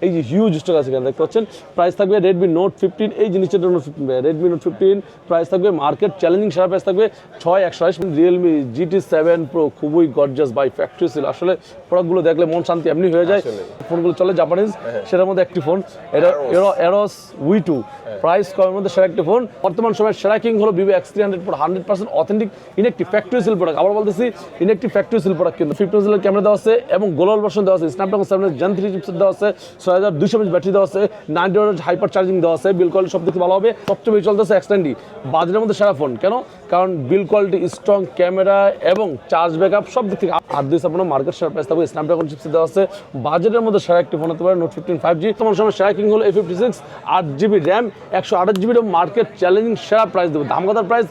এই যে huge stock আছে এখানে দেখতে পাচ্ছেন। প্রাইস থাকবে রেডমি নোট 15, এই জিনিসটার জন্য রেডমি নোট 15 প্রাইস থাকবে মার্কেট চ্যালেঞ্জিং সেরা প্রাইস থাকবে 6128। রিয়েলমি GT7 Pro খুবই গর্জাস বাই ফ্যাক্টরি সিল। আসলে প্রোডাক্টগুলো দেখলে মন শান্তি এমনি হয়ে যায়। ফোনগুলো চলে জাপানিজ, সেটার মধ্যে একটি ফোন এটা এরোস V2 প্রাইস কমের মধ্যে সেরা একটি ফোন। বর্তমান সময় সেরা কিং হলো Vivo X300 Pro 100% authentic inactive factory seal product. আবার বলতেছি ইনএক্টিভ ফ্যাক্টরি সিল প্রোডাক্ট, কিন্তু 50 মেগাপিক্সেলের ক্যামেরা দেওয়া আছে এবং গ্লোবাল ভার্সন দেওয়া আছে, স্ন্যাপড্রাগন 7 Gen 3 চিপসেট দেওয়া আছে, 6200 mAh ব্যাটারি দেওয়া আছে, 90 ওয়াট হাইপার চার্জিং দেওয়া আছে, বিল কোয়ালিটি সব দিকে ভালো হবে। সবচেয়ে বেশি চলতেছে X10D, বাজেটের মধ্যে সেরা ফোন। কেন? কারণ বিল কোয়ালিটি, স্ট্রং ক্যামেরা এবং চার্জ ব্যাকআপ সব দিক থেকে 8 মার্কেট সেরা প্রাইস থাকবে। স্ন্যাপড্রাগন চিপসেট দেওয়া আছে, বাজেটের মধ্যে সেরা একটি ফোন হতে পারে নোট 15 5G। তোমার সময় সেরা কিং হলো A56 8GB RAM 128GB market challenging সেরা প্রাইস দেবো। দামগাদার প্রাইস,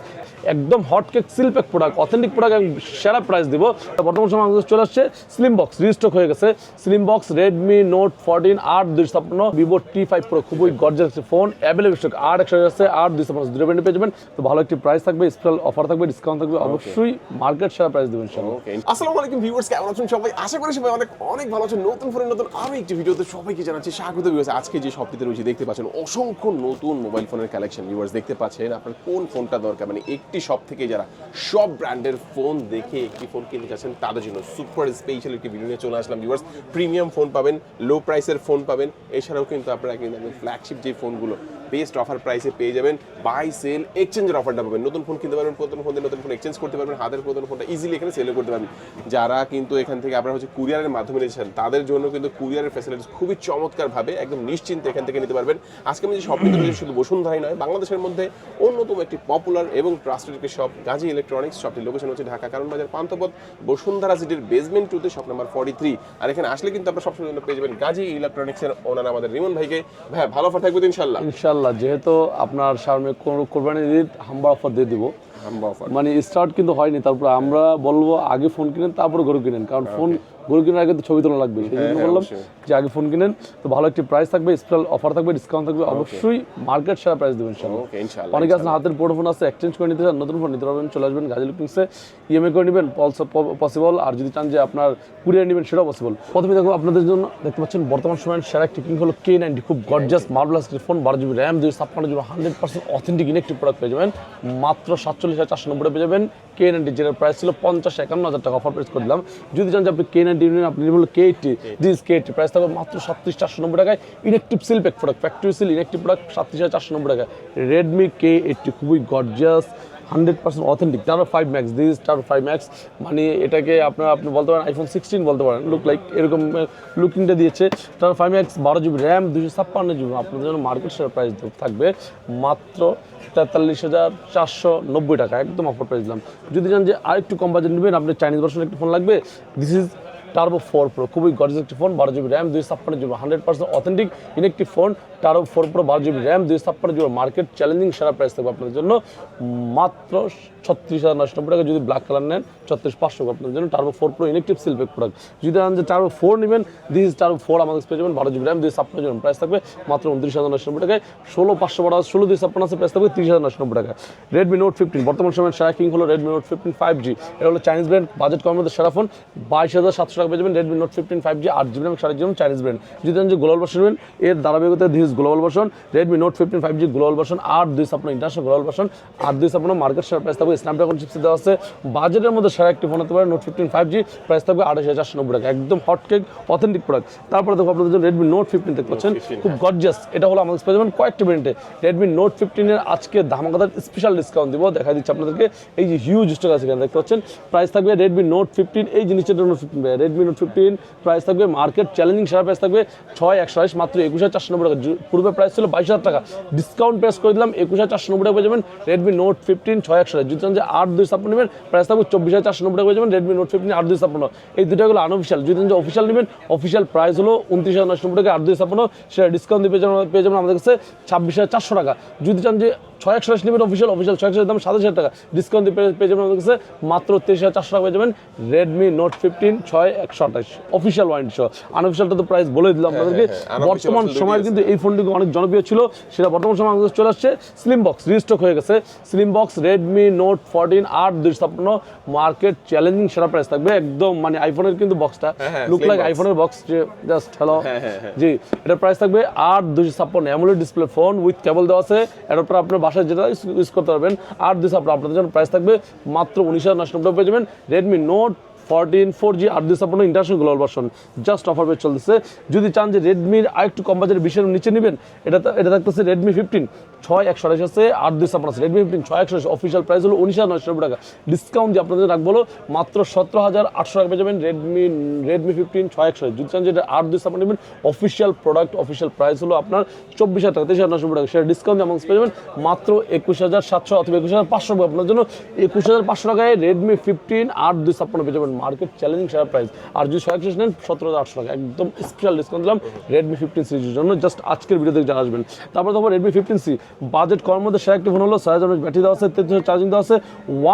একদম hot cake seal pack product, authentic product এবং সেরা প্রাইস দিব। বর্তমান সময় আমাদের চলে আসছে স্লিম বক্স, রিস্টক হয়ে গেছে slim box Redmi note 14 8/256 Vivo T5 Pro খুবই গর্জাস ফোন অ্যাভেলেবল স্টক 8100 আছে 8/256 দুটো ব্র্যান্ডে পেয়ে যাবেন। তো ভালো একটি প্রাইস থাকবে, স্পেশাল অফার থাকবে, ডিসকাউন্ট থাকবে, অবশ্যই মার্কেট সেরা প্রাইস দেবেন ইনশাআল্লাহ। আসসালামু আলাইকুম ভিউয়ার্স, কেমন আছেন সবাই? আশা করি সবাই অনেক ভালো আছেন। নতুন ফোনের নতুন আরো একটি ভিডিওতে সবাইকে জানাচ্ছি স্বাগত। ভিউয়ার্স, আজকে যে শপটিতে রয়েছে দেখতে পাচ্ছেন অসংখ্য নতুন মোবাইল ফোনের কালেকশন। ভিউয়ার্স দেখতে পাচ্ছেন আপনার কোন ফোনটা দরকার, মানে একটি শপ থেকে যারা সব ব্র্যান্ডের ফোন দেখে একটি ফোন কিনতে চাচ্ছেন তাদের জন্য সুপার স্পেশাল একটি ভিডিও নিয়ে চলে আসলাম। ভিউয়ার্স, প্রিমিয়াম ফোন পাবেন, লো প্রাইসের ফোন পাবেন, এছাড়াও কিন্তু আপনারা কিন্তু ফ্ল্যাগশিপ যে ফোনগুলো বেস্ট অফার প্রাইসে পেয়ে যাবেন। বাই সেল এক্সচেঞ্জের অফারটা পাবেন, নতুন ফোন কিনতে পারবেন, পুরাতন ফোন দিয়ে নতুন ফোন এক্সচেঞ্জ করতে পারবেন, হাতের পুরাতন ফোনটা ইজিলি এখানে সেলও করতে পারবেন। যারা কিন্তু এখান থেকে আপনারা কুরিয়ারের মাধ্যমে নিচ্ছেন তাদের জন্য কিন্তু কুরিয়ারের ফ্যাসিলিটিস খুবই চমৎকারভাবে একদম নিশ্চিন্তে এখান থেকে নিতে পারবেন। আজকে আমি যে শপটি রয়েছে শুধু বসুন্ধরাই নয়, বাংলাদেশের মধ্যে অন্যতম একটি পপুলার এবং ট্রাস্টেড একটি শপ গাজী ইলেকট্রনিক্স। শপটির লোকেশন হচ্ছে ঢাকা কারণ বাজার পান্থপথ বসুন্ধরা সিটির বেসমেন্ট 2 তে শপ নাম্বার 43। আর এখানে আসলে কিন্তু আপনারা সবসময় পেয়ে যাবেন গাজী ইলেকট্রনিক্সের ওনার আমাদের রিমন ভাইকে। ভাই ভালো অফার থাকবে ইনশাআল্লাহ। ইনশাআল্লাহ, যেহেতু আপনার সামনে কোরবানি ঈদ হাম্বার অফার দিয়ে দিব, মানে স্টার্ট কিন্তু হয়নি, তারপর আমরা বলবো আগে ফোন কিনেন তারপরে গরু কিনেন, কারণ ফোন গরু কেনার আগে তো ছবি তোলা লাগবে, সেই জন্য বললাম যে আগে ফোন কিনেন। তো ভালো একটি প্রাইস থাকবে, স্পেশাল অফার থাকবে, ডিসকাউন্ট থাকবে, অবশ্যই মার্কেট সেরা প্রাইস দেবেন ইনশাআল্লাহ। অনেকে আছে হাতের পুরো ফোন আছে, এক্সচেঞ্জ করে নিতে চান, নতুন ফোন নিতে পারবেন, চলে আসবেন গাজী ইলেকট্রনিক্সে, ইএমআই করে নেবেন পসিবল, আর যদি চান যে আপনার কুরিয়ার নেবেন সেটাও পসিবল। প্রথমে দেখো আপনাদের জন্য দেখতে পাচ্ছেন বর্তমান সময়ের সেরা একটি কিং হলো K90, খুব gorgeous marvellous phone, 12GB RAM 256GB 100% authentic inactive product পেয়ে যাবেন মাত্র 47,490 পেয়ে যাবেন। K90 যেটার প্রাইস ছিল 50-51,000 টাকা, অফার প্রাইস করে দিলাম। যদি চান যে আপনি K90 নেবেন, আপনি নেবেন K80, দিস K80 প্রাইস থাকবে মাত্র 37,490 টাকায়। Inactive seal pack product, factory seal inactive product 37,490 টাকায়। রেডমি K80 খুবই gorgeous 100% authentic, turbo 5 Max, this turbo 5 Max, মানে এটাকে আপনি বলতে পারেন iPhone 16 বলতে পারেন, লুক লাইক এরকম লুকিংটা দিয়েছে। Turbo 5 Max 12GB RAM 256GB, আপনাদের জন্য মার্কেট সেরা প্রাইস থাকবে মাত্র 43,490 টাকা, একদম অফার প্রাইস দিলাম। যদি চান যে আরেকটু কম বাজেট নেবেন, আপনি চাইনিজ ভার্সন একটা ফোন লাগবে, দিস ইজ টার্বো 4 Pro খুবই গর্জাস একটি phone, 12GB RAM 256GB 100% authentic inactive phone, turbo 4 Pro 12GB RAM 256GB market challenging সেরা প্রাইস থাকবে আপনাদের জন্য মাত্র 36,990 টাকা। যদি ব্ল্যাক কালার নেন 34,500 আপনাদের জন্য turbo 4 Pro inactive seal pack product. যদি চান যে টার্বো 4 নেবেন, দিস ইজ টার্বো 4 আমাদের পেয়ে যাবেন 12GB র্যাম 256GB, প্রাইস থাকবে মাত্র 29,990 টাকায়। 16,500 আছে, প্রাইস থাকবে 30,990 টাকা। রেডমি নোট 15 বর্তমান সময়ের সেরা কিং হলো রেডমি নোট 15 5G, এটা হলো চাইনিজ ব্র্যান্ড, বাজেট কমের মধ্যে সেরা ফোন, 22,700 টাকা পেয়ে যাবেন। Redmi note 15 5G 8GB RAM 4.5GB Chinese brand. যদি চান যে গ্লোবাল ভার্সন নেবেন, এর ধারাবাহিকতা this is global version, Redmi note 15 5G global version 8/256 international global version 8/256 market সেরা প্রাইস থাকবে। স্ন্যাপড্রাগন চিপসেট দেওয়া আছে, বাজেটের মধ্যে সেরা একটি ফোন হতে পারে নোট 15 5G, প্রাইস থাকবে 28,490 টাকা, একদম হট কেক অথেন্টিক প্রোডাক্ট। তারপরে দেখো আপনাদের জন্য রেডমি নোট 15 দেখতে পাচ্ছেন, খুব গর্জাস, এটা হলো আমাদের পেয়ে যাবেন কয়েকটি ব্র্যান্ডে। রেডমি নোট 15 এর আজকে ধামাকাদার স্পেশাল ডিসকাউন্ট দিব, দেখা দিচ্ছি আপনাদেরকে। এই যে হিউজ স্টক আছে এখানে দেখতে পাচ্ছেন, প্রাইস থাকবে রেডমি নোট 15, এই জিনিসটার জন্য রেডমি নোট 15 প্রাইস থাকবে মার্কেট চ্যালেঞ্জিং সেরা প্রাইস থাকবে 6128, মাত্র 21,490 টাকা। পূর্বে প্রাইস ছিল 22,000 টাকা, ডিসকাউন্ট প্রাইস করে দিলাম 21,490 টাকা পেয়ে যাবেন। রেডমি নোট 15 6128, যদি চান যে 8/256 নেবেন, প্রাইস থাকবে 24,490 টাকা পেয়ে যাবেন। রেডমি নোট 15 8/256, এই দুটো হলো আনঅফিশিয়াল। যদি চান যে অফিশিয়াল নেবেন, অফিশিয়াল প্রাইস হলো 29,990 টাকা 8/256, সেটা ডিসকাউন্ট দিয়ে পেয়ে যাবেন আমাদের কাছে 26,400 টাকা। যদি চান যে 6128 নেবেন অফিশিয়াল 6128 দাম 27,000 টাকা, ডিসকাউন্ট দিয়ে পেয়ে যাবেন আমাদের কাছে মাত্র 23,400 টাকা পেয়ে যাবেন। রেডমি নোট 15 128 অফিসিয়াল ওয়ারেন্টি সহ। আনঅফিসিয়ালটা তো প্রাইস বলে দিলাম আপনাদেরকে। বর্তমান সময়ে কিন্তু এই ফোনটি অনেক জনপ্রিয় ছিল, সেটা বর্তমান সময় আমাদের চলে আসছে। স্লিম বক্স রিস্টক হয়ে গেছে, slim box Redmi note 14 8 256 market challenging সেরা প্রাইস থাকবে একদম, মানে আইফোনের কিন্তু বক্সটা লুক লাইক আইফোনের বক্স, জাস্ট হ্যালো জি। এটার প্রাইস থাকবে 8 256 অ্যামোলেড ডিসপ্লে ফোন উইথ কেবল দেওয়া আছে, এরপর আপনার বাসায় যেটা ইউজ করতে পারবেন। 8 256 আপনাদের জন্য প্রাইস থাকবে মাত্র 19,990 পেয়ে যাবেন। Redmi note 14 4G 8 256 international global version just offer পেয়ে চলতেছে। যদি চান যে রেডমির আরেকটু কম বাজেটের বিষয়ের নিচে নেবেন, এটা থাকতেছে রেডমি 15 6/128 আছে 8 256 আছে। রেডমি 15 6/128 অফিসিয়াল প্রাইস হলো 19,990 টাকা, ডিসকাউন্ট দিয়ে আপনাদের রাখবো হলো মাত্র 17,800 টাকা পেয়ে যাবেন রেডমি 15 6/128। যদি চান যে এটা 8 256 নেবেন, অফিসিয়াল প্রোডাক্ট অফিসিয়াল প্রাইস হলো আপনার 24,000 টাকা 23,990 টাকা, সেটা ডিসকাউন্ট অ্যামাউন্ট পেয়ে যাবেন মাত্র 21,700 অথবা 21,500 টাকা। আপনার জন্য 21,500 টাকায় রেডমি 15 8 256 পেয়ে যাবেন মার্কেট চ্যালেঞ্জিং সেরা প্রাইস। আর যদি 6/128 নেন 17,800 টাকা, একদম স্পেশাল ডিসকাউন্ট দিলাম রেডমি 15 সিরিজের জন্য, জাস্ট আজকের ভিডিওতে জানা আসবেন। তারপর দেখো রেডমি 15C বাজেট করার মধ্যে সেরা একটি ফোন হলো 6000 mAh ব্যাটারি দেওয়া আছে, 33 চার্জিং দেওয়া আছে,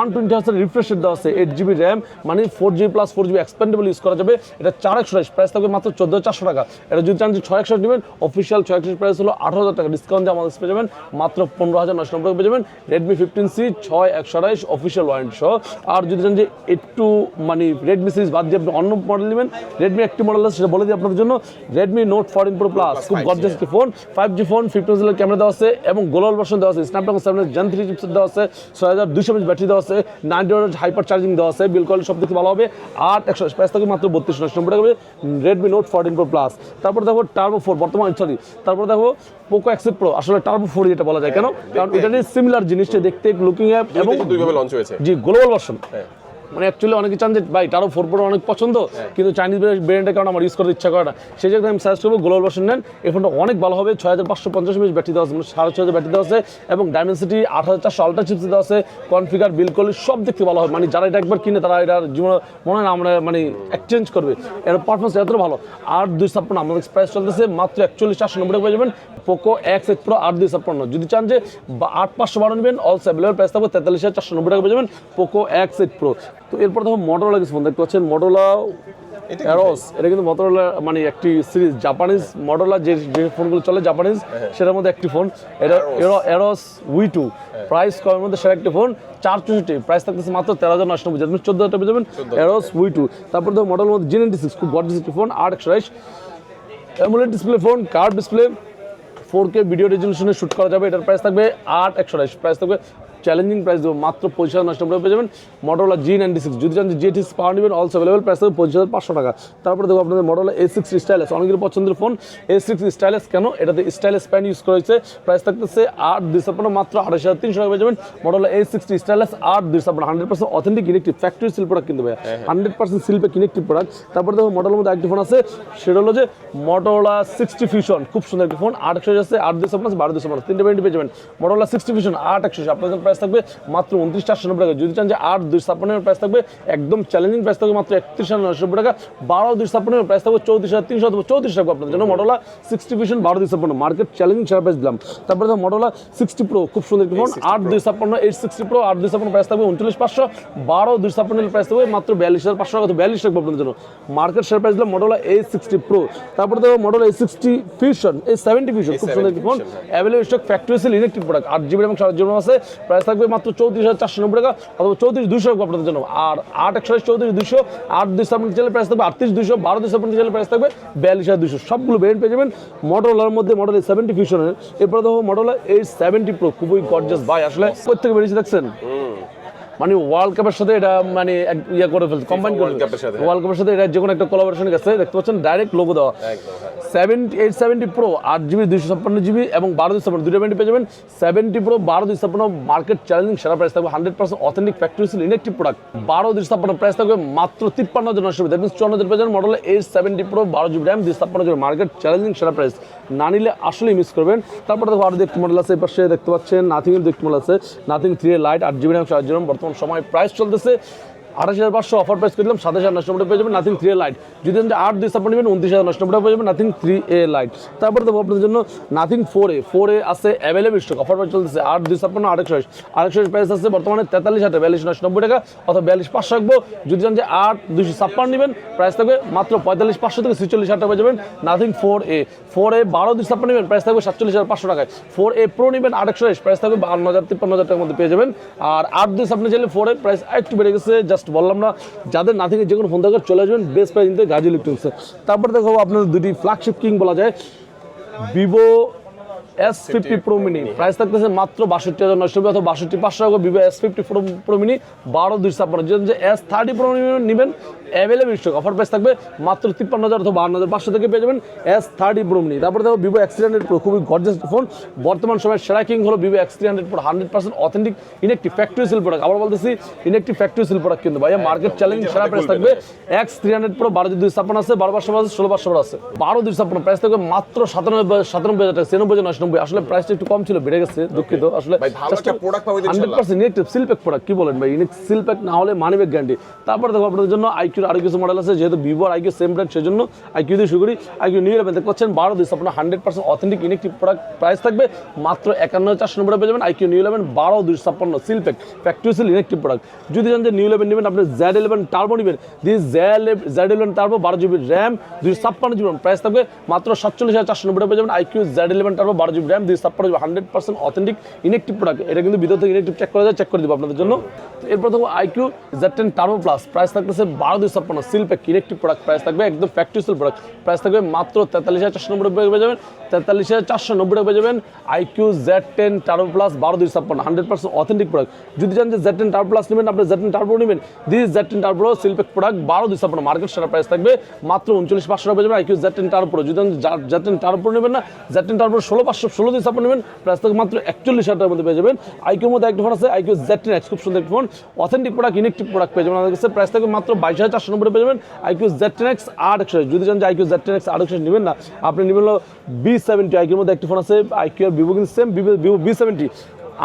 120 Hz রিফ্রেশ রেট দেওয়া আছে, 8GB র্যাম মানে 4G plus 4GB expandable use করা যাবে। এটা 4/128 প্রাইস থাকবে মাত্র 14,400 টাকা। এটা যদি চান যে 6/128 নেবেন, অফিসিয়াল 6/128 প্রাইস হলো 18,000 টাকা, ডিসকাউন্ট দিয়ে আমাদের পেয়ে যাবেন মাত্র 15,990 টাকা পেয়ে যাবেন রেডমি 15C 6/128 অফিসিয়াল ওয়ারেন্টি সহ। আর যদি চান যে একটু মানে রেডমি সিরিজ বাদ দিয়ে আপনি অন্য মডেল নেবেন, রেডমি একটি মডেল আছে সেটা বলে দিই আপনাদের জন্য, রেডমি নোট 14 প্রো প্লাস খুব গর্জিয়াস একটি ফোন, 5G ফোন, 50 মেগাপিক্সেলের ক্যামেরা দেওয়া আছে এবং গ্লোবাল ভার্সন দেওয়া আছে, স্ন্যাপড্রাগন 7 Gen 3 চিপসেট দেওয়া আছে, 6200 mAh ব্যাটারি দেওয়া আছে, 90 Hz হাইপার চার্জিং দেওয়া আছে, বিল কোয়ালিটি সব দিকে ভালো হবে। 8/128 প্রাইস থাকবে মাত্র 32,990 টাকা রেডমি নোট 14 প্রো প্লাস। তারপর দেখো টার্বো 4 বর্তমান তারপর দেখো পোকো X8 Pro, আসলে টার্বো 4 যেটা বলা যায় কেন, কারণ এটা সিমিলার জিনিসটা দেখতে লুকিং অ্যাপ এবং দুইভাবে লঞ্চ হয়েছে জি গ্লোবাল ভার্সন। মানে অ্যাকচুয়ালি অনেকে চান যে ভাই টার্বো 4 প্রো অনেক পছন্দ, কিন্তু চাইনিজ ব্র্যান্ডের কারণে আমার ইউজ করতে ইচ্ছা করে না, সেই জায়গায় আমি সাজেস্ট করবো গ্লোবাল ভার্সন নেন। এই ফোনটা অনেক ভালো হবে, 6550 mAh ব্যাটারি দেওয়া আছে, 6,500 ব্যাটারি দেওয়া আছে এবং ডায়মেনসিটি 8400 আলট্রা চিপস দেওয়া আছে, কনফিগার বিল কোয়ালিটি সব দেখতে ভালো হয়, মানে যারা এটা একবার কিনে তারা এটার জীবনে মনে হয় না আমরা মানে এক্সচেঞ্জ করবে, এর পারফরমেন্স এত ভালো। 8/256 আমাদের প্রাইস চলতেছে মাত্র 41,490 টাকা পেয়ে যাবেন পোকো X8 Pro 8/256। যদি চান যে 8/512 নেবেন অলসো অ্যাভেলেবল, প্রাইস থাকবে 43,490 টাকা পেয়ে যাবেন পোকো X8 Pro। তো এরপর দেখো মটোরোলা কিছু ফোন দেখতে পাচ্ছেন, মটোরোলা এরোস, এটা কিন্তু মটোরোলা মানে একটি সিরিজ, জাপানিজ মটোরোলা যে ফোনগুলো চলে জাপানিজ সেটার মধ্যে একটি ফোন, এটা এরোস V2 প্রাইস কমের মধ্যে সেরা একটি ফোন, 464 প্রাইস থাকতেছে মাত্র 13,990 টাকা, 14,000 টাকা পেয়ে যাবেন এরোস V2। তারপর দেখো মডেলের মধ্যে G96 খুব গর্জিয়াস একটি phone, 8/128 AMOLED display phone, curve display, 4K video রেজলিউশনে শুট করা যাবে। এটার প্রাইস থাকবে 8/128 প্রাইস থাকবে চ্যালেঞ্জিং প্রাইস দেবো মাত্র 25,990 টাকা পেয়ে যাবেন মটোরোলা G96। যদি চান যে G86 পাওয়ার নেবেন অলসো অ্যাভেলেবল, প্রাইস থাকবে 25,500 টাকা। তারপরে দেখো আপনাদের মটোরোলা A60 স্টাইলাস, অনেকের পছন্দের ফোন A60 স্টাইলাস, কেন এটাতে স্টাইলাস প্যান ইউজ করা হয়েছে, প্রাইস থাকতেছে 8/256 মাত্র 28,300 টাকা পেয়ে যাবেন Motorola A60 stylus 8/256, 100% authentic electric factory seal product কিন্তু ভাই 100% শিল্পে কিনেক্টিভ প্রোডাক্ট। তারপরে দেখো মডেলের মধ্যে আরেকটি ফোন আছে, সেটা হলো যে মটোরোলা 60 ফিউশন, খুব সুন্দর একটি ফোন, 8/128 আছে, 8/256 12/256 তিনটে ব্র্যান্ড পেয়ে যাবেন মটোরোলা 60 ফিউশন 8/128 আপনাদের প্রাইস থাকবে মাত্র 29,490 টাকা। যদি চান যে 8/256 প্রাইস থাকবে একদম চ্যালেঞ্জিং প্রাইস থাকবে মাত্র 31,990 টাকা, 12/256 প্রাইস থাকবে 34,300 অথবা 34 টাকা আপনাদের জন্য মটোরোলা 60 ফিউশন 12/256 মার্কেট চ্যালেঞ্জিং সেরা প্রাইস দিলাম। তারপরে দেখো মটোরোলা 60 প্রো খুব সুন্দর একটি ফোন, 8/256 860 প্রো 8/256 প্রাইস থাকবে 39,500, 12/256 প্রাইস থাকবে মাত্র 42,500 টাকা, 42 টাকা আপনাদের জন্য মার্কেট সেরা প্রাইস দিলাম মটোরোলা A60 প্রো। তারপরে দেখো Motorola A60 fusion A70 fusion খুব সুন্দর একটি phone, available stock factory sale electric product, 8GB এবং 4GB আছে, প্রাইস থাকবে মাত্র 34,490 টাকা অথবা 34,200 টাকা আপনাদের জন্য। আর 8/128 34,200, 8/256 চ্যানেল প্রাইস থাকবে 38,200, 12/256 চ্যানেল প্রাইস থাকবে 42,200, সবগুলো ভেরিয়েন্ট পেয়ে যাবেন মটোরোলার মধ্যে মডেল A70 ফিউশনের। এরপরে দেখো মটোরোলা A70 প্রো খুবই গর্জিয়াস ভাই, আসলে প্রত্যেকে বেরিয়েছে দেখছেন, মানে ওয়ার্ল্ড কাপের সাথে এটা মানে ইয়া করে ফেলছে, কম্বাইন করে ওয়ার্ল্ড কাপের সাথে এটা যে কোনো একটা কোলাবোরেশন গেছে, দেখতে পাচ্ছেন ডাইরেক্ট লোগো দেওয়া। 870 প্রো 8GB 256GB এবং 12/256 দুটো ব্র্যান্ড পেয়ে যাবেন। 70 প্রো 12/256 মার্কেট চ্যালেঞ্জিং সেরা প্রাইস থাকবে 100% authentic factory seal electric product, 12/256 price থাকবে মাত্র 53,990, দ্যাট মিনস 54,000 পেয়ে যাবেন model A70 pro 12GB RAM 256GB market challenging সেরা প্রাইস, না নিলে আসলেই মিস করবেন। তারপরে দেখো আরও দেখতে মডেল আছে, এই পাশে দেখতে পাচ্ছেন নাথিং এর দেখতে মডেল আছে, nothing 3 light 8GB RAM 4GB বর্তমান সময় প্রাইস চলতেছে 28,500 অফার প্রাইস করে দিলাম 27,990 টাকা পেয়ে যাবেন নাথিং 3A লাইট। যদি 8/2 নেবেন 29,990 টাকা পেয়ে যাবেন নাথিং 3A লাইট। তারপরে দেবো আপনাদের জন্য নাথিং 4A আছে অ্যাভেলেবল স্টক, অফার প্রাইস চলতেছে 8/2 828 প্রাইস আছে বর্তমানে 43,000 42,990 টাকা অথবা 42,500 রাখবো। যদি চান যে 8/2 নেবেন প্রাইস থাকবে মাত্র 45,500 থেকে 46,000 টাকা পেয়ে যাবেন নাথিং 4A 12/2 নেবেন প্রাইস থাকবে 47,500 টাকায়। 4A প্রো নেবেন 828 প্রাইস থাকবে 52,000-53,000 টাকার মধ্যে পেয়ে যাবেন। আর 8/2 চাইলে 4A প্রাইস একটু বেড়ে গেছে, জাস্ট বললাম না। যাদের নাথিং এর যে কোনো ফোন দরকার চলে আসবেন বেস্ট প্রাইস নিতে গাজী ইলেকট্রনিক্সে। তারপর দেখো আপনাদের দুটি ফ্ল্যাগশিপ কিং বলা যায়, Vivo S50 Pro Mini price থাকতেছে মাত্র 62,990 অথবা 62,500 টাকা। ভিভো S50 Pro Mini 12/2 যদি যে S30 Pro নেবেন অ্যাভেলেবল স্টক, অফার প্রাইস থাকবে মাত্র 53,000 অথবা 52,500 থেকে পেয়ে যাবেন S30 Pro Mini। তারপরে দেখো ভিভো X300 Pro, খুবই গর্জিয়াস ফোন, বর্তমান সময়ের সেরা কিং হলো Vivo X300 Pro, 100% authentic inactive factory seal product. আবার বলতেছি ইনএক্টিভ ফ্যাক্টরি সিল প্রোডাক্ট কিন্তু ভাইয়া মার্কেট চ্যালেঞ্জ সেরা প্রাইস থাকবে। X300 Pro 12/2 আছে, 12/500 আছে, 16/500 আছে। 12/2 প্রাইস থাকবে মাত্র 97,000 টাকা, 96,990। আসলে প্রাইসটা একটু কম ছিল, বেড়ে গেছে, দুঃখিত। আসলে ভাই ভালো একটা প্রোডাক্ট পাবেন ইনশাআল্লাহ। 100% ইনএক্টিভ সিল প্যাক প্রোডাক্ট, কি বলেন ভাই, ইনএক্টিভ সিল প্যাক না হলে মানি ব্যাক গ্যারান্টি। তারপর দেখো আপনাদের জন্য আইকিউর আরো কিছু মডেল আছে, যেহেতু ভিভো আর আইকিউ সেম ব্র্যান্ড সেজন্য আইকিউ দিয়ে শুরু করি। আইকিউ নিউ ইলেভেন দেখতে পাচ্ছেন 12/2 100% অথেন্টিক ইনএক্টিভ প্রোডাক্ট, প্রাইস থাকবে মাত্র 51,490 টাকা পেয়ে যাবেন। IQOO new eleven 12/2 seal pack factory seal inactive product. যদি চান যে নিউ ইলেভেন নেবেন আপনি Z11 টার্বো নেবেন, this Z11 turbo 12GB RAM 256GB, price থাকবে মাত্র 47,490 টাকা পেয়ে যাবেন। IQOO Z11 turbo 12GB RAM 256GB 100% authentic inactive product. এটা কিন্তু ভিতর থেকে ইনএক্টিভ চেক করা যায়, চেক করে দিব আপনাদের জন্য। এরপর দেখো IQ Z10 turbo plus, price থাকতেছে 12/2 seal pack inactive product, price থাকবে একদম ফ্যাক্টরি সিল প্রোডাক্ট, প্রাইস থাকবে মাত্র 43,490 টাকা পেয়ে যাবেন। 43,490 টাকা পেয়ে যাবেন iQOO Z10 turbo plus 12/2 100% authentic product. যদি চান যে Z10 টার্বো প্লাস নেবেন আপনি Z10 টার্বো নেবেন, this Z10 turbo seal pack product 12/2 market সেরা প্রাইস থাকবে মাত্র 39,500 টাকা পেয়ে যাবেন আইকিউ Z10 টার্বো প্রো। যদি Z10 টার্বো নেবেন না, Z10 টার্বো 16,500 নেবেন, প্রাইস থাকবে মাত্র 41,000 টাকার মধ্যে পেয়ে যাবেন। আইকিউর মধ্যে একটা ফোন আছে আইকিউ Z10X, খুব সুন্দর একটা phone, authentic product inactive product পেয়ে যাবেন আমাদের কাছে, প্রাইস থাকবে মাত্র 22,490 পেয়ে যাবেন আইকিউ Z10X 800। যদি চান যে আইকিউ Z10X 800 নেবেন না, আপনি নেবেন হলো B70। আইকিউর মধ্যে একটা ফোন আছে আইকিউ আর ভিভো কিন্তু সেম, ভিভো B70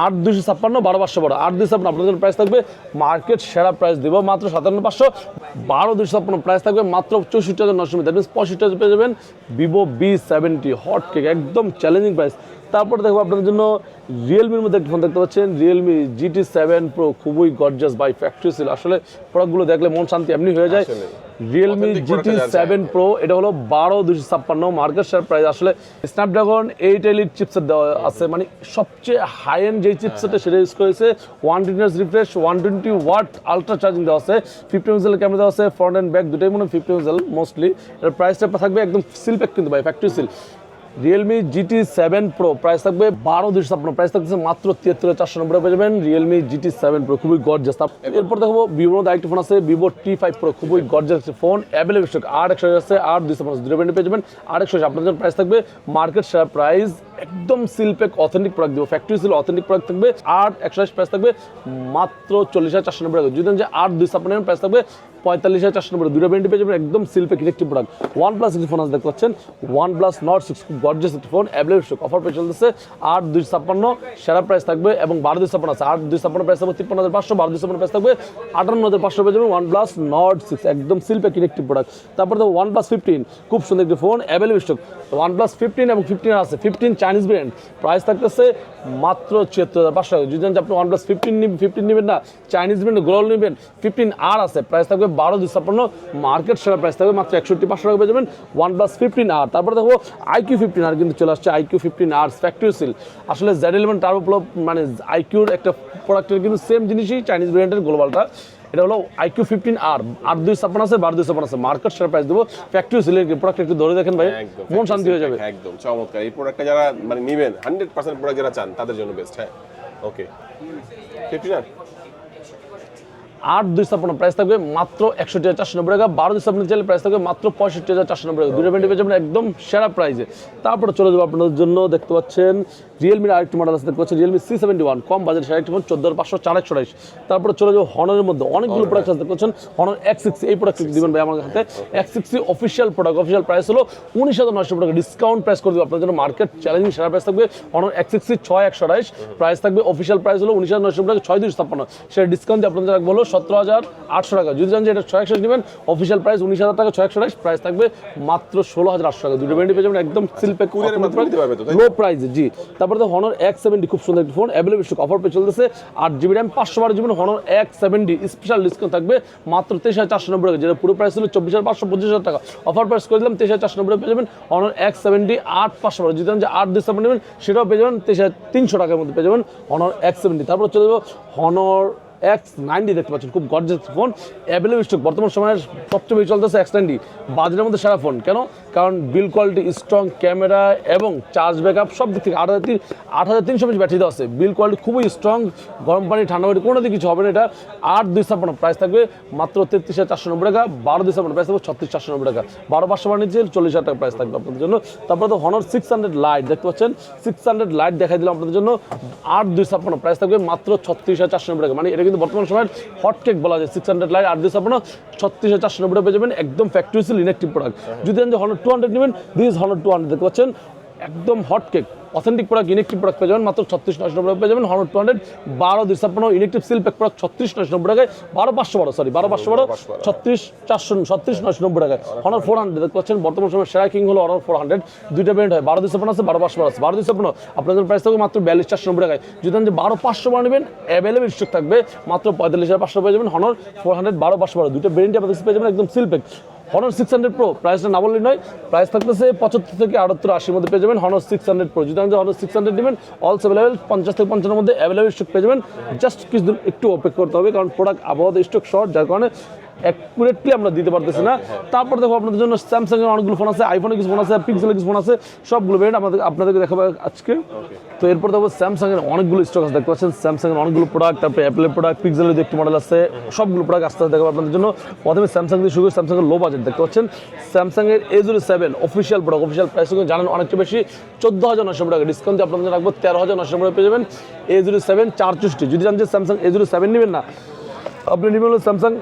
8/2 12/500 8/2 আপনাদের জন্য প্রাইস থাকবে মার্কেট সেরা প্রাইস দেবো মাত্র 57,500। 12/2 প্রাইস থাকবে মাত্র 64,990, দ্যাট মিনস 65,000 পেয়ে যাবেন ভিভো B70 হট কেক, একদম চ্যালেঞ্জিং প্রাইস। তারপর দেখো আপনাদের জন্য রিয়েলমির মধ্যে একটা ফোন দেখতে পাচ্ছেন, রিয়েলমি GT7 Pro, খুবই গর্জাস বাই ফ্যাক্টরি সিল। আসলে প্রোডাক্টগুলো দেখলে মন শান্তি এমনি হয়ে যায়। রিয়েলমি GT7 Pro এটা হলো 12/2 মার্কেট শেয়ার প্রাইস। আসলে স্ন্যাপড্রাগন 8 Elite চিপসেট দেওয়া আছে, মানে সবচেয়ে হাই এন্ড যে চিপসেটটা সেটা ইউজ করেছে। 120 রিফ্রেশ 120 ওয়াট আলট্রা চার্জিং দেওয়া আছে, 50 মেগাপিক্সেল ক্যামেরা দেওয়া আছে, ফ্রন্ট এন্ড ব্যাক দুটোই মনে হয় 50 মেগাপিক্সেল মোস্টলি। এর প্রাইসটা থাকবে একদম সিল প্যাক কিন্তু ভাই, factory seal. Realme GT7 Pro price থাকবে 12/2 প্রাইস থাকছে মাত্র 73,490 পেয়ে যাবেন রিয়েলমি GT7 Pro, খুবই গর্জাস। এরপর দেখো ভিভোর মধ্যে আরেকটা ফোন আছে ভিভো T5 Pro, খুবই গর্জাস ফোন, অ্যাভেলেবল স্টক 8/100 আছে, 8/250 দুটো ব্র্যান্ডে পেয়ে যাবেন 8/100। আপনাদের প্রাইস থাকবে মার্কেট সেরা প্রাইস, একদম সিল প্যাক অথেন্টিক প্রোডাক্ট দিব, ফ্যাক্টরি সিল অথেন্টিক প্রোডাক্ট থাকবে 8/100, প্রাইস থাকবে মাত্র 40,490 টাকা। যদি যে 8/2 প্রাইস থাকবে 45,490, দুটো ব্র্যান্ডে পেয়ে যাবেন একদম seal pack electric product. OnePlus phone আছে দেখতে পাচ্ছেন, OnePlus Nord 6, খুব গর্জিয়াস একটা ফোন, অ্যাভেলেবল স্টক, অফার পেয়ে চলতেছে 8/2 সেরা প্রাইস থাকবে এবং 12/2 আছে। 8/2 প্রাইস থাকবে 53,500, 12/2 প্রাইস থাকবে 58,500 পেয়ে যাবেন OnePlus Nord 6, একদম সিল প্যাক ইলেকট্রিক প্রোডাক্ট। তারপর তো OnePlus 15, খুব সুন্দর একটা ফোন, অ্যাভেলেবল স্টক। OnePlus 15 এবং 15 আছে, 15 চাইনিজ ব্র্যান্ড, প্রাইস থাকতেছে মাত্র 76,500 টাকা। যদি আপনি OnePlus 15 নেবেন না, চাইনিজ ব্র্যান্ড গ্লোবাল নেবেন, 15R আছে, প্রাইস থাকবে 12/2 মার্কেট সেরা প্রাইস থাকবে মাত্র 61,500 টাকা পেয়ে যাবেন OnePlus 15R। তারপরে দেখো IQ 15R কিন্তু চলে আসছে, IQ 15R ফ্যাক্টরি সিল। আসলে Z11 টার্বো প্লো মানে IQর একটা প্রোডাক্টের কিন্তু সেম জিনিসই, চাইনিজ ব্র্যান্ডের গ্লোবালটা। এটা হলো IQ 15R, 8/2 আছে, 12/2 আছে, মার্কেট সেরা প্রাইস দেবো, ফ্যাক্টরি সিলের প্রোডাক্ট একটু ধরে দেখেন ভাই, মন শান্তি হয়ে যাবে। একদম চমৎকার এই প্রোডাক্টটা যারা মানে নেবেন 100% প্রোডাক্ট যারা চান তাদের জন্য বেস্ট। হ্যাঁ ওকে 15R 8/2 প্রাইস থাকবে মাত্র 61,490 টাকা। 12/2 চাইলে প্রাইস থাকবে মাত্র 65,490 টাকা, দুটো ব্র্যান্ডে পেয়ে যাবেন একদম সেরা প্রাইসে। তারপরে চলে যাবো আপনাদের জন্য, দেখতে পাচ্ছেন রিয়েলমির আরেকটি মডেল আছে, দেখতে পাচ্ছেন রিয়েলমি C71, কম বাজেট সেরা একটি ফোন, 14,500 4/128। তারপরে চলে যাবো হনারের মধ্যে অনেকগুলো প্রোডাক্ট আছে, দেখতে পাচ্ছেন হনার X60, এই প্রোডাক্ট দিবেন ভাই আমার হাতে। X60 official product, official price হলো 19,900 টাকা, ডিসকাউন্ট প্রাইস করে দেবো আপনাদের জন্য, মার্কেট চ্যালেঞ্জিং সেরা প্রাইস থাকবে হনার X60 6/128, প্রাইস থাকবে অফিসিয়াল প্রাইস হলো 19,900 টাকা, 6/256, সেটা ডিসকাউন্ট দিয়ে আপনাদের রাখবো হলো 17,800 টাকা। যদি জানেন যে এটা 628 নেবেন অফিসিয়াল প্রাইস 19,000 টাকা, 628 প্রাইস থাকবে মাত্র 16,800 টাকা। দুটো ব্র্যান্ডই পেয়ে যাবেন একদম সিলপ্যাক কুরিয়ারের মাধ্যমে দিতে পারবে তো, তাই? লো প্রাইসে, জি। তারপরে তো হনর X70 খুব সুন্দর একটি phone, available stock, offer pay চলতেছে। 8GB RAM 512GB Honor X70 special discount থাকবে মাত্র 23,490 টাকা, যেটা পুরো প্রাইস ছিল 24,500 25,000 টাকা। অফার প্রাইস করে দিলাম 23,490 পেয়ে যাবেন হনর X70 8500। যদি জানেন যে 8 ডিসেম্বর নেবেন সেটাও পেয়ে যাবেন 23,300 টাকার মধ্যে পেয়ে যাবেন হনর X70। তারপর চলে যাবো হনর X90, দেখতে পাচ্ছেন খুব গর্জিয়াস ফোন, অ্যাভেলেবল স্টক। বর্তমান সময়ের সবচেয়ে বেশি চলতেছে X90, বাজারের মধ্যে সেরা ফোন। কেন? কারণ বিল কোয়ালিটি স্ট্রং, ক্যামেরা এবং চার্জ ব্যাকআপ সব দিক থেকে 8,300 mAh ব্যাটারি দেওয়া আছে। বিল কোয়ালিটি খুবই স্ট্রং, গরম পানি ঠান্ডা পানি কোনো দিকে কিছু হবে না। এটা 8/256 প্রাইস থাকবে মাত্র 33,490 টাকা, 12/256 প্রাইস থাকবে 36,490 টাকা, 12/500 নিচে 40,000 টাকা প্রাইস থাকবে আপনাদের জন্য। তারপরে তো হনর 600 লাইট দেখতে পাচ্ছেন, 600 লাইট দেখাই দিলাম আপনাদের জন্য, 8/256 প্রাইস থাকবে মাত্র 36,490 টাকা। মানে এটা কিন্তু বর্তমান সময়ের হটকেক বলা যায়। 600 লাইট 8/256 36,490 টাকা পেয়ে যাবেন, একদম ফ্যাক্টরি সিল ইনঅ্যাক্টিভ প্রোডাক্ট। যদি জানেন যে হনর 200 নেবেন, দিস হনর 200 দেখতে পাচ্ছেন একদম hotcake authentic product, inactive product পেয়ে যাবেন মাত্র 36,990 টাকা পেয়ে যাবেন Honor 200 12/256 inactive seal pack product 36,990 টাকায়, 12,512 36,990 টাকায়। হনর 400 দেখতে পাচ্ছেন বর্তমান সময় সেরা কিং হলো হনর 400, দুইটা ব্র্যান্ড হয়, 12/256 আছে, 12/512 আছে। 12/256 আপনাদের প্রাইস থাকবে মাত্র 42,490 টাকায়। যদি জানেন যে 12,512 নেবেন অ্যাভেলেবল স্টক থাকবে মাত্র 45,500 পেয়ে যাবেন হনর 400 12/512, দুইটা ব্র্যান্ডই আপনাদের পেয়ে যাবেন একদম সিল প্যাক। হনর 600 প্রো প্রাইসটা না বললেই নয়, প্রাইস থাকতেছে 75 থেকে 78 80 মধ্যে পেয়ে যাবেন হনর 600 প্রো। যদি আপনি হনর 600 নেবেন অলসো অ্যাভেলেবল 50 থেকে 55 মধ্যে অ্যাভেলেবল স্টক পেয়ে যাবেন। জাস্ট কিছুদিন একটু অপেক্ষা করতে হবে, কারণ প্রোডাক্ট আবহাওয়া স্টক শর্ট, যার কারণে অ্যাকুরেটলি আমরা দিতে পারতেছি না। তারপর দেখো আপনাদের জন্য স্যামসাংয়ের অনেকগুলো ফোন আছে, আইফোনের কিছু ফোন আছে, পিক্সেলের কিছু ফোন আছে, সবগুলো ব্র্যান্ড আপনাদেরকে দেখাবো আজকে। তো এরপর দেখো স্যামসাংয়ের অনেকগুলো স্টক আছে, দেখতে পাচ্ছেন স্যামসাংয়ের অনেকগুলো প্রোডাক্ট, তারপরে অ্যাপেলের প্রোডাক্ট, পিক্সেলের একটি মডেল আছে, সবগুলো প্রোডাক্ট আস্তে আস্তে দেখাবো আপনাদের জন্য। প্রথমে স্যামসাং দিয়ে শুরু করে, স্যামসাংয়ের লো বাজেট দেখতে পাচ্ছেন স্যামসাংয়ের A07 official product, official price জানেন অনেকটা বেশি, 14,990 টাকা, ডিসকাউন্ট দিয়ে আপনাদের রাখবো 13,990 টাকা পেয়ে যাবেন A07 464। যদি জানেন যে স্যামসাং A07 নেবেন না, আপনি নেবেন হলো স্যামসাং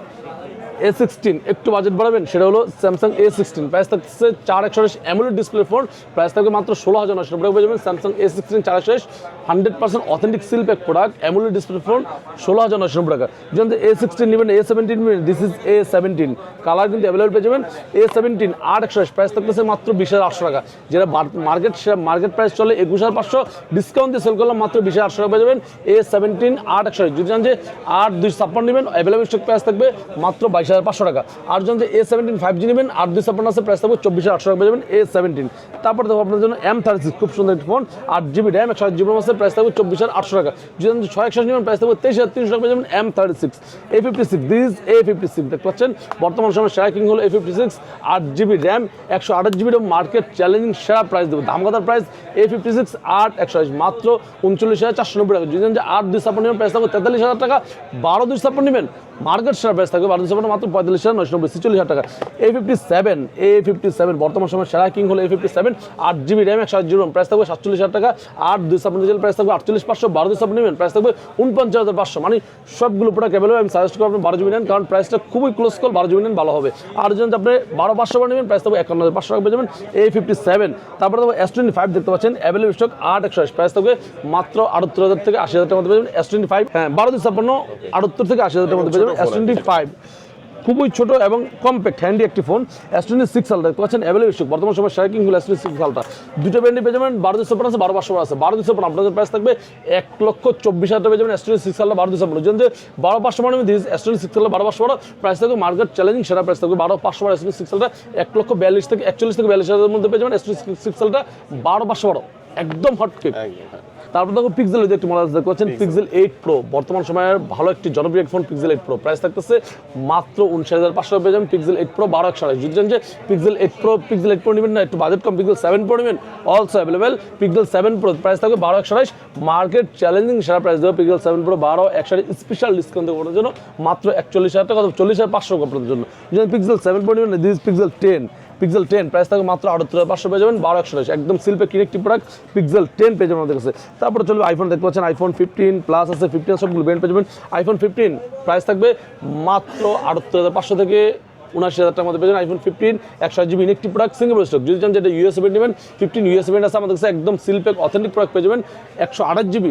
A16, একটু বাজেট বাড়াবেন, সেটা হলো স্যামসাং A16, প্রাইস থাকছে 4/128 অ্যামোলেড ডিসপ্লে ফোন, প্রাইস থাকবে মাত্র 16,990 টাকা পেয়ে যাবেন Samsung A16 4/128 100% authentic seal pack product, AMOLED display phone 16,990 টাকা। যেমন A16 নেবেন, A17 নেবেন, দিস ইজ A17, কালার কিন্তু অ্যাভেলেবল পেয়ে যাবেন। A17 8/128 প্রাইস থাকতেছে মাত্র 20,800 টাকা, যেটা মার্কেট প্রাইস চলে 21,500, ডিসকাউন্ট দিয়ে সেল করলাম মাত্র 20,800 টাকা পেয়ে যাবেন A17 8/128। যদি জানেন যে 8/256 নেবেন অ্যাভেলেবল স্টক প্রাইস থাকবে মাত্র 22,500 টাকা। আর যখন যে A17 5G নেবেন 8/256 আছে, প্রাইস থাকবে 24,800 টাকা পেয়ে যাবেন A17। তারপর দেখো আপনাদের জন্য M36 খুব সুন্দর একটি ফোন, 8GB RAM 128GB আছে, প্রাইস থাকবে 24,800 টাকা। যদি 6/128 নেবেন প্রাইস থাকবে 23,300 টাকা পেয়ে যাবেন M36। A56, দিস A56 দেখতে পাচ্ছেন বর্তমান সময় সেরা কিং হলো A56, 8GB RAM 128GB RAM, market challenging সেরা প্রাইস দেবো, দামগাদার প্রাইস A56 8/128 মাত্র 39,490 টাকা। যদি যে 8/256 নেবেন প্রাইস থাকবে 43,000 টাকা, 12/256 নেবেন মার্কেট সেরা প্রাইস থাকবে 12/256 মাত্র 45,990 46,000 টাকা। A57 বর্তমান সময় সেরা কিং হলো A57, 8GB RAM 128GB RAM, price থাকবে 47,000 টাকা, 8/256 প্রাইস থাকবে 48,500, 12/256 নেবেন প্রাইস থাকবে 49,500। মানে সবগুলো প্রোডাক্ট অ্যাভেলেবল, আমি সাজেস্ট করবো আপনি 12GB নেন, কারণ প্রাইসটা খুবই ক্লোজ কল, 12GB নেন ভালো হবে। আর যদি আপনি 12,500 নেবেন প্রাইস থাকবে 51,500 টাকা পেয়ে যাবেন A57। তারপরে দেখো S25 দেখতে পাচ্ছেন অ্যাভেলেবল স্টক 8/128, প্রাইস থাকবে মাত্র 78,000 থেকে 80,000 টাকার মধ্যে পেয়ে যাবেন S25। হ্যাঁ 12/256 78 থেকে 80,000 টাকার মধ্যে পেয়ে যাবেন S25, খুবই ছোট এবং কম্প্যাক্ট হ্যান্ডি একটি ফোন। S26 আলট্রা দেখতে পাচ্ছেন অ্যাভেলেবল স্টক, বর্তমান সময় শেয়ার কিং হলো S26 আলট্রা, দুটো ব্র্যান্ডে পেয়ে যাবেন 12/256 আছে, 12/500 আছে। 12/256 আপনাদের প্রাইস থাকবে 1,24,000 টাকা পেয়ে যাবেন S26 আলট্রা 12/256। যদি 12/500 নেবেন দিস S26 আলট্রা 12/500 প্রাইস থাকবে মার্কেট চ্যালেঞ্জিং সেরা প্রাইস থাকবে 12/500 S26 আলট্রা 1,42,000 থেকে 41 থেকে 42,000 মধ্যে পেয়ে যাবেন S26 আলট্রা 12/500, একদম হটকেক। তারপর দেখো পিক্সেল একটি মডেল দেখতে পাচ্ছেন পিক্সেল 8 প্রো, বর্তমান সময়ের ভালো একটি জনপ্রিয় ফোন পিক্সেল 8 প্রো, প্রাইস থাকতেছে মাত্র 59,500 পেয়ে যাবেন পিক্সেল 8 প্রো 12/128। যদি জানেন যে পিক্সেল 8 প্রো নেবেন না, একটু বাজেট কম, পিক্সেল 7 প্রো নেবেন also available. Pixel 7 pro price থাকবে 12/128, মার্কেট চ্যালেঞ্জিং সেরা প্রাইস দেবে পিক্সেল 7 প্রো 12/128 স্পেশাল ডিসকাউন্ট দেওয়ার জন্য মাত্র 41,000 টাকা, 40,500 আপনাদের জন্য। যদি পিক্সেল 7 প্রো নেবেন, দিস পিক্সেল 10 প্রাইস থাকবে মাত্র 78,500 পেয়ে যাবেন 12/128, একদম সিলপে কিনেক্টিভ প্রোডাক্ট পিক্সেল 10 পেয়ে যাবেন আমাদের কাছে। তারপরে চলবে আইফোন দেখতে পাচ্ছেন আইফোন 15 প্লাস আছে, 15 সবগুলো ব্র্যান্ড পেয়ে যাবেন। আইফোন 15 প্রাইস থাকবে মাত্র 78,500 থেকে 79,000 টাকার মধ্যে পেয়ে যাবেন iPhone 15 128GB inactive product single stock. যদি চান যেটা ইউএস সেভেন নেবেন 15 ইউএস সেভেন আছে আমাদের কাছে একদম সিলপ্যাক অথেন্টিক প্রোডাক্ট পেয়ে যাবেন 128GB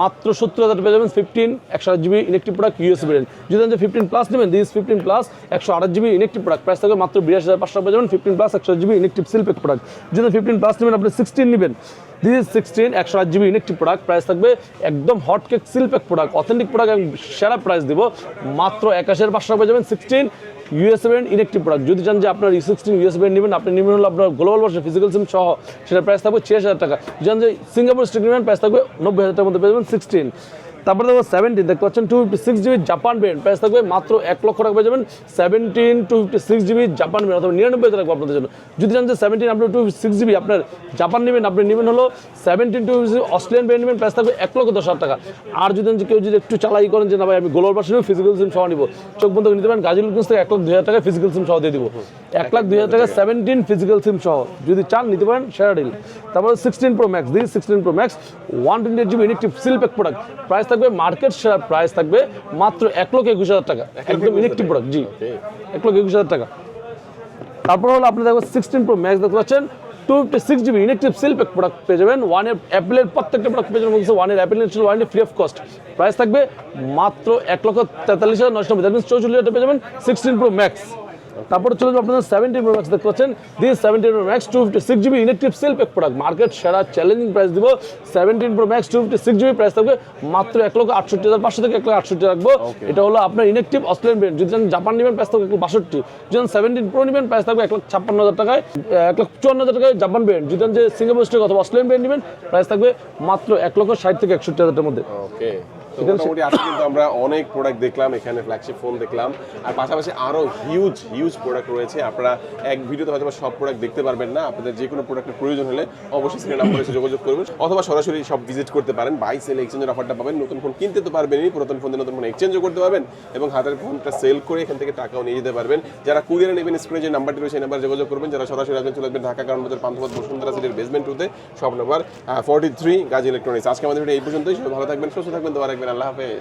মাত্র 70,000 পেয়ে যাবেন 15 128GB inactive product US seven. যদি চান যে 15 প্লাস নেবেন this 15 plus 128GB inactive product price থাকবে মাত্র 82,500 পেয়ে যাবেন 15 plus 128GB inactive seal pack product. যদি 15 প্লাস নেবেন আপনি 16 নেবেন this is 16 108GB inactive product price থাকবে একদম hot cake seal pack product authentic product এবং সেরা প্রাইস দিব মাত্র 81,500 পেয়ে যাবেন 16 ইউএস সেভেন ইনেকটিভ প্রোডাক্ট। যদি চান যে আপনার E16 ইউএস সেভেন নেবেন আপনি নেবেন হলো আপনার গ্লোবাল ভার্সন ফিজিক্যাল সিম সহ সেটার প্রাইস থাকবে 86,000 টাকা। যদি চান যে সিঙ্গাপুর স্টিক নেবেন প্রাইস থাকবে 90,000 টাকার মধ্যে পেয়ে যাবেন 16। তারপরে দেখো 17 দেখতে পাচ্ছেন 256GB জাপান ব্র্যান্ড প্রাইস থাকবে মাত্র 1 লক্ষ টাকা পেয়ে যাবেন 17 256GB জাপান ব্র্যান্ড অথবা 99,000 টাকা আপনাদের জন্য। যদি চান যে 17 আপনার 256GB আপনার জাপান নেবেন আপনি নেবেন হলো 17 256GB অস্ট্রেলিয়ান ব্র্যান্ড নেবেন প্রাইস থাকবে 1,10,000 টাকা। আর যদি কেউ যদি একটু চালাই করেন যে না ভাই আমি গ্লোবাল ভার্সন ফিজিক্যাল সিম সহ নিব চোখ বন্ধ করে নিতে পারেন গাজীপুরগঞ্জ থেকে 1,02,000 টাকা ফিজিক্যাল সিম সহ দিয়ে দিব 1,02,000 টাকা 17 ফিজিক্যাল সিম সহ যদি চান নিতে পারেন সেরা ডিল। তারপরে 16 Pro Max this 16 Pro Max 128GB inactive seal pack product price থাকবে মার্কেট সেরা প্রাইস থাকবে মাত্র 1,21,000 টাকা একদম ইনেকটিভ প্রোডাক্ট জি 1,21,000 টাকা। তারপর হলো আপনি দেখো 16 Pro Max দেখতে পাচ্ছেন 256GB ইনেকটিভ সিলপ্যাক প্রোডাক্ট পেয়ে যাবেন ওয়ানের অ্যাপেলের প্রত্যেকটা প্রোডাক্ট পেয়ে যাবেন ওয়ানের Apple install warranty free of cost price থাকবে মাত্র 1,43,990 দ্যাট মিন্স 64,000 পেয়ে যাবেন 16 Pro Max। তারপরে চলে যাবো আপনাদের 17 Pro Max দেখতে পাচ্ছেন this 17 Pro Max 256GB inactive seal pack product market সেরা চ্যালেঞ্জিং প্রাইস দিব 17 Pro Max 256GB প্রাইস থাকবে মাত্র 1,68,500 থেকে 1,68,000 রাখবো। এটা হলো আপনার ইনেকটিভ অস্ট্রেলিয়ান ব্র্যান্ড। যদি জাপান নেবেন প্রাইস থাকবে 1,62,000। যদি 17 Pro নেবেন প্রাইস থাকবে 1,56,000 টাকায় 1,54,000 টাকায় জাপান ব্র্যান্ড। যদি যে সিঙ্গাপুর স্টক অথবা অস্ট্রেলিয়ান ব্র্যান্ড নেবেন প্রাইস থাকবে মাত্র 1,60,000 থেকে 61,000 টাকার মধ্যে। ওকে মোটামুটি আজকে কিন্তু আমরা অনেক প্রোডাক্ট দেখলাম এখানে ফ্ল্যাগশিপ ফোন দেখলাম আর পাশাপাশি আরো হিউজ প্রোডাক্ট রয়েছে। আপনারা এক ভিডিওতে হয়তো সব প্রোডাক্ট দেখতে পারবেন না, আপনাদের যে কোনো প্রোডাক্টের প্রয়োজন হলে অবশ্যই স্ক্রিনে নাম্বারে এসে যোগাযোগ করবেন অথবা সরাসরি সব ভিজিট করতে পারেন। বাই সেল এক্সচেঞ্জের অফারটা পাবেন, নতুন ফোন কিনতে তো পারবেনই, পুরাতন ফোন দিয়ে নতুন ফোন এক্সচেঞ্জও করতে পারবেন এবং হাতের ফোনটা সেল করে এখান থেকে টাকাও নিয়ে যেতে পারবেন। যারা কুরিয়ারে নেবেন স্ক্রিনে যে নাম্বারটি রয়েছে সেই নাম্বারে যোগাযোগ করবেন। যারা সরাসরি আসবেন চলে আসবেন ঢাকা কারণ বাজার পান্থপথ বসুন্ধরা সিটির বেসমেন্ট 2 তে শপ নাম্বার 43 গাজী ইলেকট্রনিক্স। আজকে আমাদের ভিডিও এই পর্যন্তই। সবাই ভালো থাকবেন, সুস্থ থাকবেন, দোয়া রাখবেন। আল্লাহ হাফেজ।